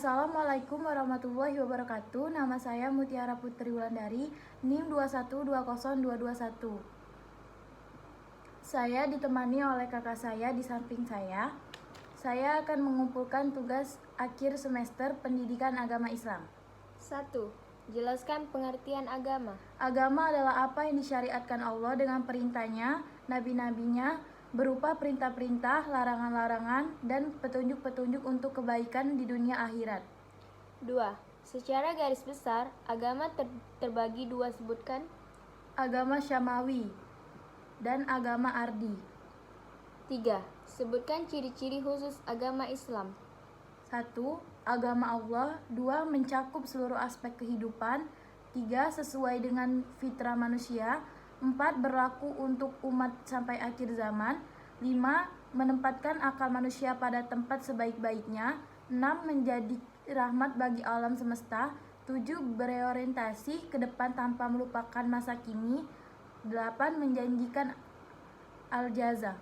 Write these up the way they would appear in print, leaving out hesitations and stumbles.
Assalamualaikum warahmatullahi wabarakatuh. Nama saya Mutiara Putri Wulandari, NIM 2120221. Saya ditemani oleh kakak saya di samping saya. Saya akan mengumpulkan tugas akhir semester Pendidikan Agama Islam. 1. Jelaskan pengertian agama. Agama adalah apa yang disyariatkan Allah dengan perintahnya, nabi-nabinya, berupa perintah-perintah, larangan-larangan, dan petunjuk-petunjuk untuk kebaikan di dunia akhirat. 2. Secara garis besar, agama terbagi dua, sebutkan. Agama Syamawi dan agama Ardi. 3. Sebutkan ciri-ciri khusus agama Islam. 1. Agama Allah. 2. Mencakup seluruh aspek kehidupan. 3. Sesuai dengan fitrah manusia. 4. Berlaku untuk umat sampai akhir zaman. 5. Menempatkan akal manusia pada tempat sebaik-baiknya. 6. Menjadi rahmat bagi alam semesta. 7. Berorientasi ke depan tanpa melupakan masa kini. 8. Menjanjikan al-jaza.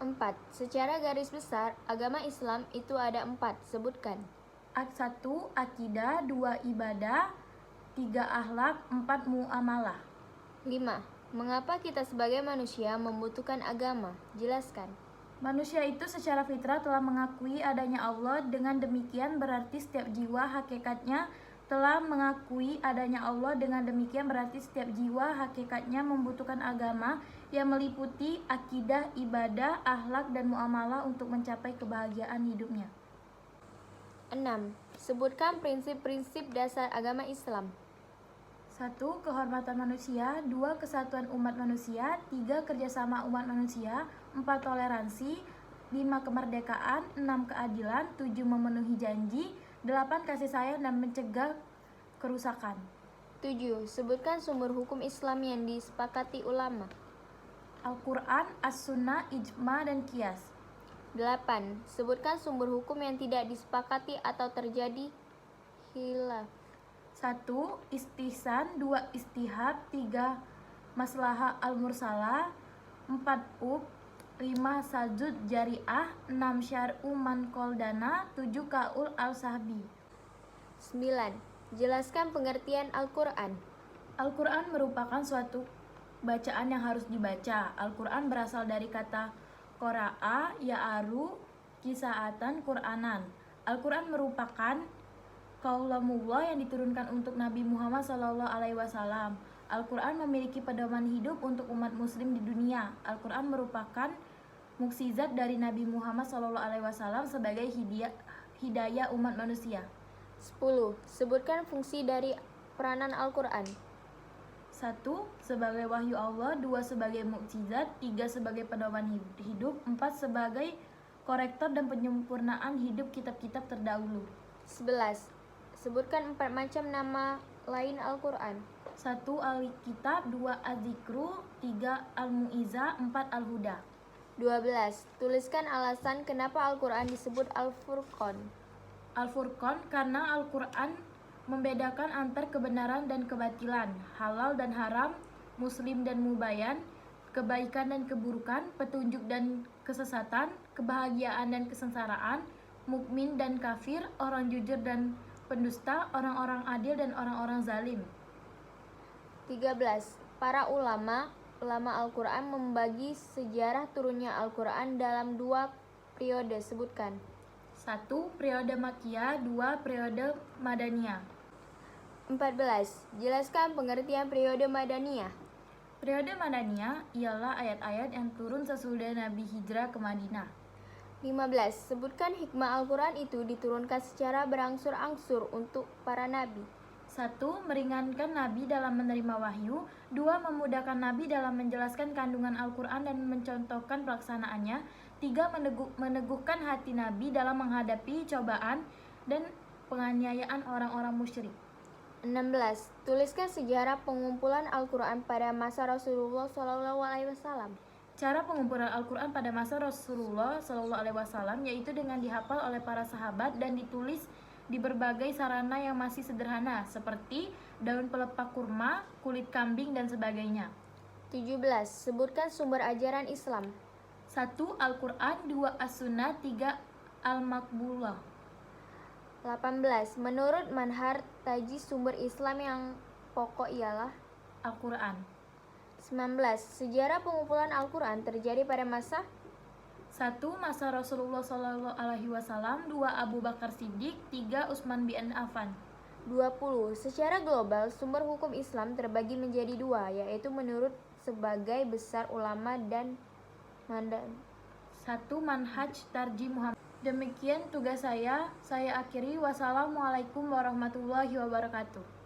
4. Secara garis besar, agama Islam itu ada 4, sebutkan. 1. Akidah. 2. Ibadah. 3. Akhlak. 4. Muamalah. 5. Mengapa kita sebagai manusia membutuhkan agama? Jelaskan. Manusia itu secara fitrah telah mengakui adanya Allah. Dengan demikian berarti setiap jiwa hakikatnya telah mengakui adanya Allah. Dengan demikian berarti setiap jiwa hakikatnya membutuhkan agama yang meliputi akidah, ibadah, akhlak, dan muamalah untuk mencapai kebahagiaan hidupnya. 6. Sebutkan prinsip-prinsip dasar agama Islam. 1. Kehormatan manusia. 2. Kesatuan umat manusia. 3. Kerjasama umat manusia. 4. Toleransi. 5. Kemerdekaan. 6. Keadilan. 7. Memenuhi janji. 8. Kasih sayang dan mencegah kerusakan. 7. Sebutkan sumber hukum Islam yang disepakati ulama. Al-Quran, As-Sunnah, Ijma, dan Qiyas. 8. Sebutkan sumber hukum yang tidak disepakati atau terjadi khilaf. 1. Istihsan. 2. Istihad. 3. Maslahah al-mursalah. 4. Ub. 5. Sajud jariah. 6. Syar'u man qoldana. 7. Kaul al-sahbi. 9. Jelaskan pengertian Al-Quran. Al-Quran merupakan suatu bacaan yang harus dibaca. Al-Quran berasal dari kata qara'a, ya'aru, kisaatan, Qur'anan. Al-Quran merupakan kaulamullah yang diturunkan untuk Nabi Muhammad SAW. Al-Quran memiliki pedoman hidup untuk umat muslim di dunia. Al-Quran merupakan mukjizat dari Nabi Muhammad SAW sebagai hidayah umat manusia. 10. Sebutkan fungsi dari peranan Al-Quran. 1. Sebagai wahyu Allah. 2. Sebagai mukjizat. 3. Sebagai pedoman hidup. 4. Sebagai korektor dan penyempurnaan hidup kitab-kitab terdahulu. 11. Sebutkan 4 macam nama lain Al-Quran. 1. Al-Kitab. 2. Az-Zikru. 3. Al-Mu'izzah. 4. Al-Huda. 12. Tuliskan alasan kenapa Al-Quran disebut Al-Furqan. Al-Furqan karena Al-Quran membedakan antar kebenaran dan kebatilan, halal dan haram, muslim dan mubayan, kebaikan dan keburukan, petunjuk dan kesesatan, kebahagiaan dan kesengsaraan, mukmin dan kafir, orang jujur dan pendusta, orang-orang adil dan orang-orang zalim. 13. Para ulama Al-Quran membagi sejarah turunnya Al-Quran dalam 2 periode, sebutkan. 1. Periode Makkiyah. 2. Periode Madaniyah. 14. Jelaskan pengertian periode Madaniyah. Periode Madaniyah ialah ayat-ayat yang turun sesudah Nabi hijrah ke Madinah. 15. Sebutkan hikmah Al-Quran itu diturunkan secara berangsur-angsur untuk para nabi. 1. Meringankan Nabi dalam menerima wahyu. 2. Memudahkan Nabi dalam menjelaskan kandungan Al-Quran dan mencontohkan pelaksanaannya. 3. Meneguhkan hati Nabi dalam menghadapi cobaan dan penganiayaan orang-orang musyrik. 16. Tuliskan sejarah pengumpulan Al-Quran pada masa Rasulullah SAW. Cara pengumpulan Al-Quran pada masa Rasulullah SAW yaitu dengan dihafal oleh para sahabat dan ditulis di berbagai sarana yang masih sederhana seperti daun pelepah kurma, kulit kambing, dan sebagainya. 17. Sebutkan sumber ajaran Islam. 1. Al-Quran. 2. As-Sunnah. 3. Al-Maqbulah. 18. Menurut Manhar Taji, sumber Islam yang pokok ialah Al-Quran. 19. Sejarah pengumpulan Al-Quran terjadi pada masa 1. Masa Rasulullah SAW. 2. Abu Bakar Siddiq. 3. Utsman bin Affan. 20. Secara global, sumber hukum Islam terbagi menjadi dua, yaitu menurut sebagai besar ulama dan mandan. 1. Manhaj Tarji Muhammad. Demikian tugas saya akhiri. Wassalamualaikum warahmatullahi wabarakatuh.